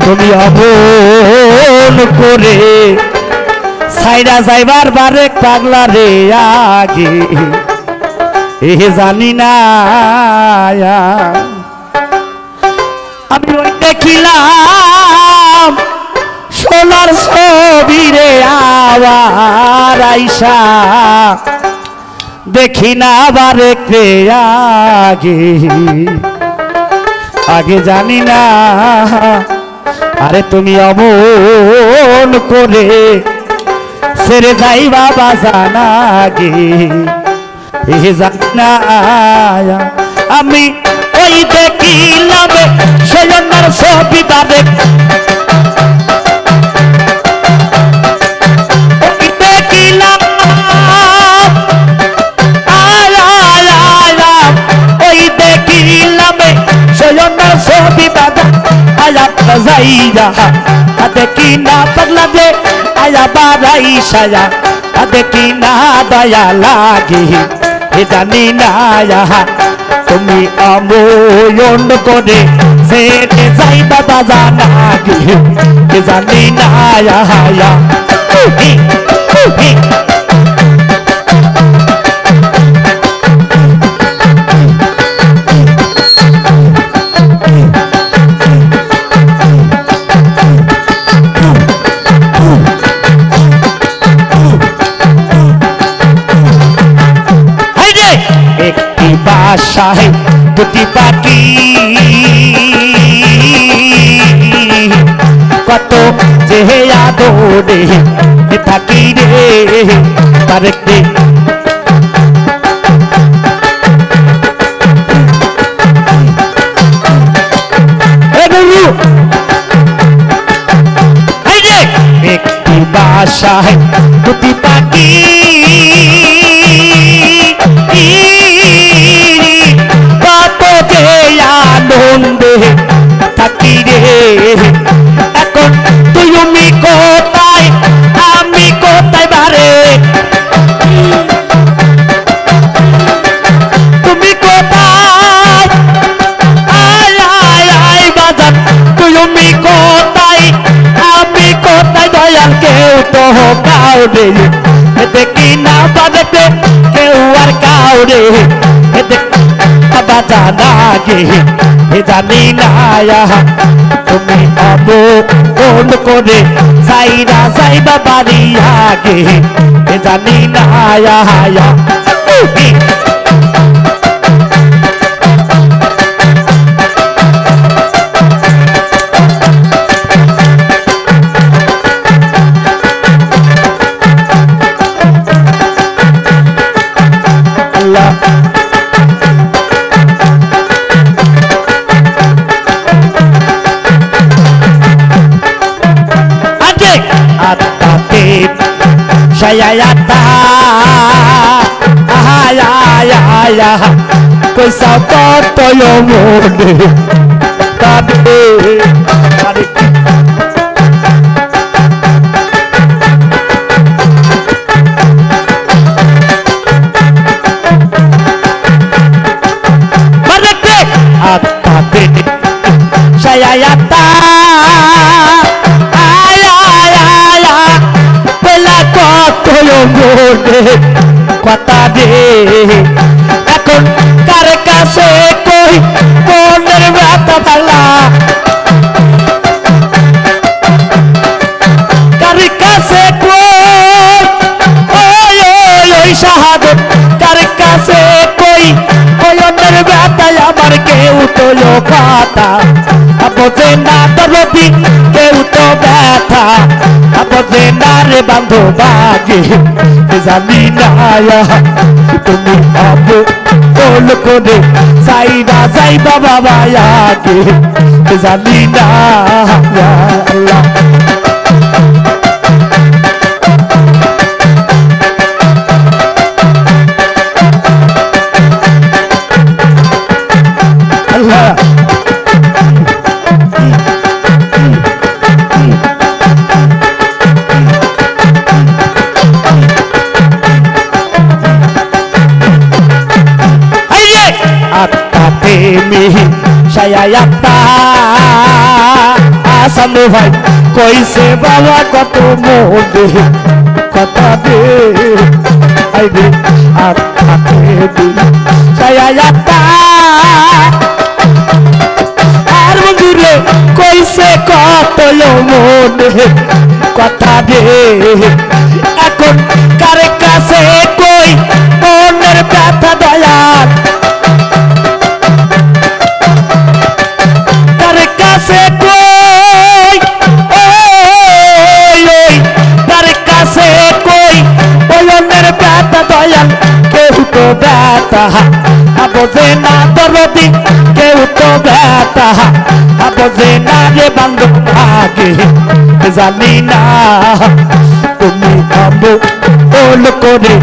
তুমি অমন করে সাইরা যাইবার বারে পাগলা রে আগে এ জানি না আমি ওই দেখিলাম সোনার ছবি রে আবার আইসা দেখি না বারে রে আগে আগে জানি না আরে তুমি অমন করে ছেড়ে যাই বাবা জানা গে জানি না আমি ওই দেখিলাম সোনার ছবি বারে দেখিলাম ওই দেখিলাম সোনার ছবি বাবা আয়া যাইয়া দেখি না পাগলা দে আয়া বারাই সায়া দেখি না দয়া লাগে এ জানি না তুমি অমন করে ছেড়ে যাই বাবা জানা গে এ জানি না বাসায় দুটি পাখি কত যে আদরে থাকি রে তার একটি বাসায় দুটি পাখি আনন্দে থাকি রে এখন তুমি কোথায় আমি কোথায় বারে তুমি কোথায় বাজার তুমি কোথায় আমি কোথায় দয়াল কেউ তো কাউরে দেখি না বাজতে কেউ আর কাউরে জানা গে জানি না তুমি অমন করে সাইরা যাইবা বাড়ি আগে জানি না আল্লাহ Shayayata ayaya koi sabato yo mone tabe marete atate shayayata কথা দে এখন কার কাছে কই মনের ব্যথা ভালা কার কাছে কই শাহাদত কার কাছে কই মনের ব্যথা আমার কেউ তো কথা বোঝে না দরদি কেউ তো ব্যথা বোঝে না রে বান্ধব বাগে জানি না তুমি অমন করে সাইরা যাইবা বাবা আগে জানি না আল্লাহ আল্লাহ Shayayata সামনে ভাই কইছে বাবা কত মোদে কথা দে আইবে আর থাকে দিন ছায়াটা আর বন্ধুরে কইছে কত মনে কথা দে এখন কার কাছে কই মনের ব্যথা দয়াল কার কাছে কই ওই কার কাছে কই মনের ব্যথা দয়াল কেউ তো ব্যথা বোঝে না দরদি কেউ তো ব্যথা বোঝে না রে বান্ধব আগে জানি না তুমি আবু ওল করে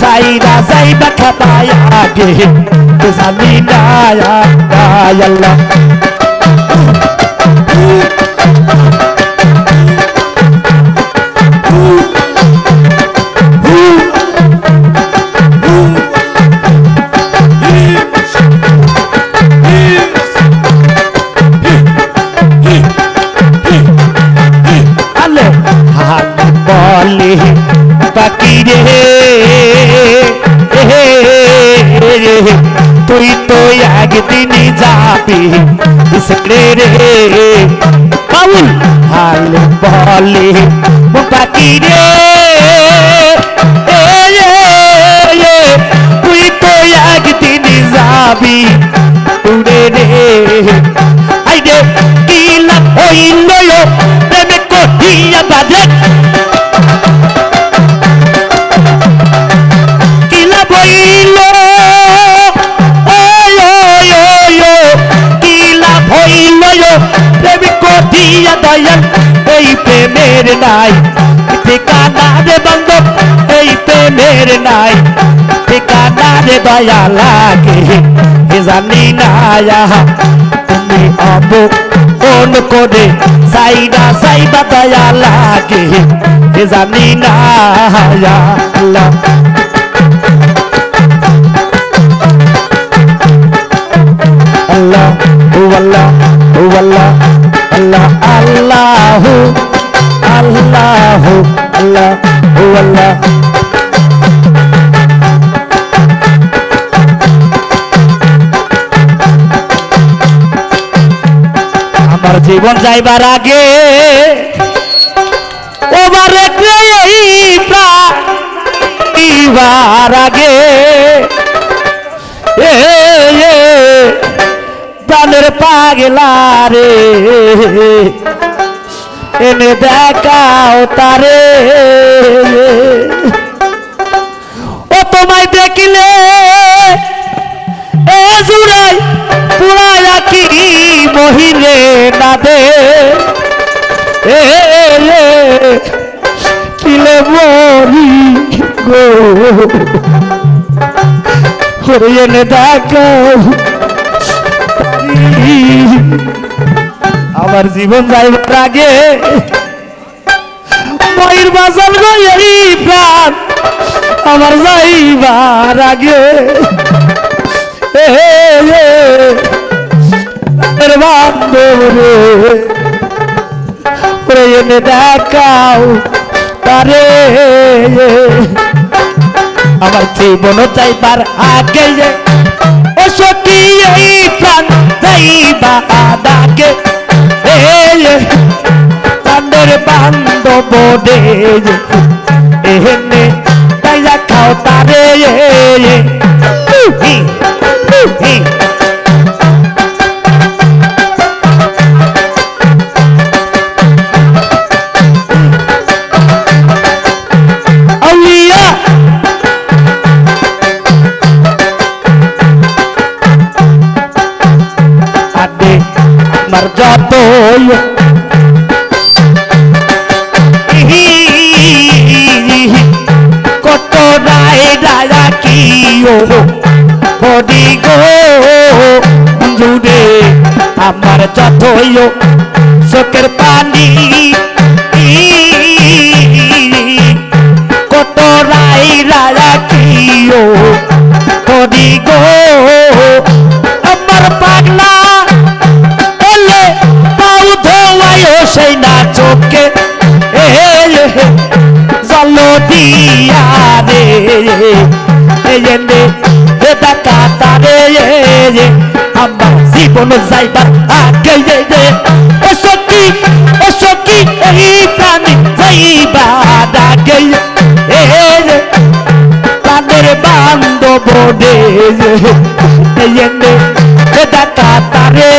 সাইরা যাইবা খাতায় আগে জানি না আল্লাহ বলে বাকি রে তুই তো একদিন যাবি রে বাউল হাল বলে বাকি রে তুই তো একদিন যাবি উড়ে রে আইরে কি লাভ হইল প্রেমে কহিয়া বাজে দয়াল এই প্রেমের নাই ঠিকানা রে বান্ধব এই প্রেমের নাই ঠিকানা রে দয়া লাগে জানি না তুমি অবু কোন করে সাইডা সাইবা দয়া লাগে জানি না আল্লাহ আল্লাহ আল্লাহ আল্লাহ Allah Allahu Allahu Allahu Allah আমার জীবন যাইবার আগে ওবারে এই প্রাণ আগে প্রাণের পাগলা রে এনে দেখাও তারে ও তোমায় দেখিলে এ জুড়াই পুরায়া কি মহিলে না দে কিলে মরি গো এনে দেখাও আমার জীবন যাইবার আগে ময়ূর বাজাল গো এই প্রাণ আমার যাইবার আগে বান্ধব রে এনে দেখাও তারে আমার জীবন যাইবার আগে সখী এই প্রাণ যাইবা আদাকে প্রাণের বান্ধব রে এনে তাই রাখাও তারে আমার যত কত রায় রায়া কি বডি গো জুড়ে আমার যত চোখের পানি কত রায় রায়া কি বডি গো আমার পাগলা সেই চোখে জলো দিয়া রে দেখা তারে আমার জীবন যাইবার আগে ও সখী এই প্রাণী যাইবার আগে তাদের বান্ধব দেখা তারে